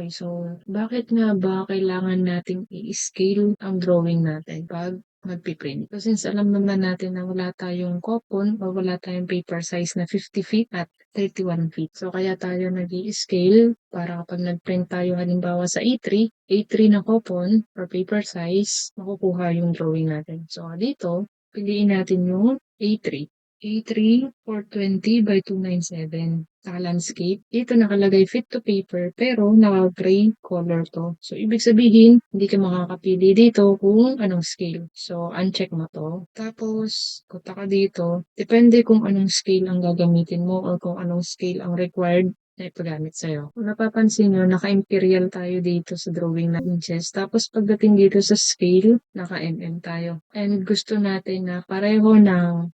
Okay, so bakit nga ba kailangan nating i-scale ang drawing natin 'pag magpi-print? So since alam naman natin na wala tayong coupon or wala tayong paper size na 50 feet at 31 feet. So kaya tayo nag-i-scale para kapag nag-print tayo halimbawa sa A3 na coupon or paper size, makukuha yung drawing natin. So dito, piliin natin yung A3. A3 420 by 297. Naka-landscape. Dito nakalagay fit to paper pero naka-gray color to. So, ibig sabihin, hindi ka makakapili dito kung anong scale. So, uncheck mo to. Tapos, punta ka dito. Depende kung anong scale ang gagamitin mo or kung anong scale ang required na ipagamit sa'yo. Kung napapansin nyo, naka-imperial tayo dito sa drawing na inches. Tapos pagdating dito sa scale, naka-mm tayo. And gusto natin pareho ng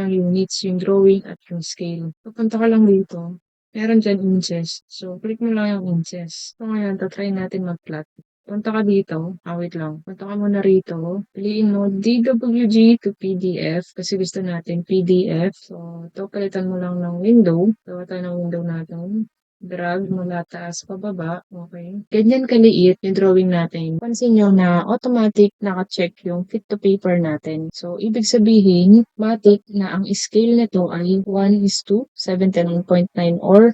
units, yung drawing at yung scale. Pupunta ka lang dito. Meron dyan inches. So, click mo lang yung inches. So, ngayon, try natin mag-plot. Punta ka dito. Wait lang. Punta ka muna rito. Piliin mo DWG to PDF kasi gusto natin PDF. So, ito palitan mo lang ng window. Gawa tayo ng window natin. Drag mula taas pababa. Okay. Ganyan kaliit yung drawing natin. Pansin nyo na automatic naka-check yung fit to paper natin. So, ibig sabihin, matik na ang scale nito ay 1:79.9 or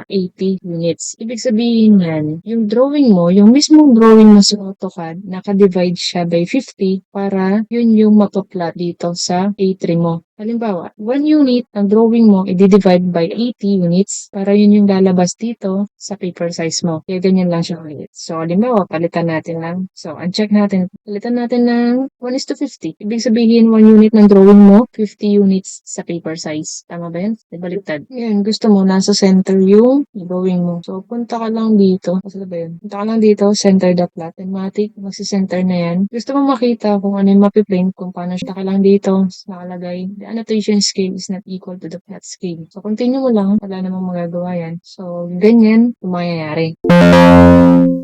80 units. Ibig sabihin yan, yung drawing mo, yung mismong drawing mo sa AutoCAD, naka-divide siya by 50 para yun yung mapaplot dito sa A3 mo. Halimbawa, 1 unit ang drawing mo, i-divide by 80 units para yun yung lalabas dito sa paper size mo. Kaya ganyan lang siya ulit. So, halimbawa, uncheck natin. Palitan natin ng 1:50. Ibig sabihin, 1 unit ng drawing mo, 50 units sa paper size. Tama ba yun? Baliktad. Yan, gusto mo, nasa center yung drawing mo. So, punta ka lang dito. Kasi ba yun? Punta ka lang dito, center the plot. Automatic, magsisenter na yan. Gusto mo makita kung ano yung mapiprint, kung paano siya ka lang dito, nakalagay. The annotation scale is not equal to the plot scale. So, continue mo lang. Wala namang magagawa yan. So, ganyan yung mangyayari.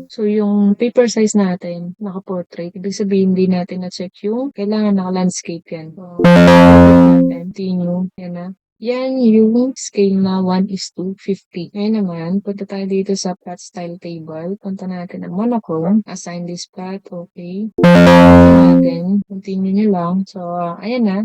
So, yung paper size natin, naka-portrait. Ibig sabihin, hindi natin na-check yung kailangan naka-landscape yan. So, continue. Yan na. Yan yung scale na 1:50. Ngayon naman, punta tayo dito sa plot style table. Punta natin ang monochrome. Assign this plot. Okay. Natin. Continue nyo lang. So, ayan na.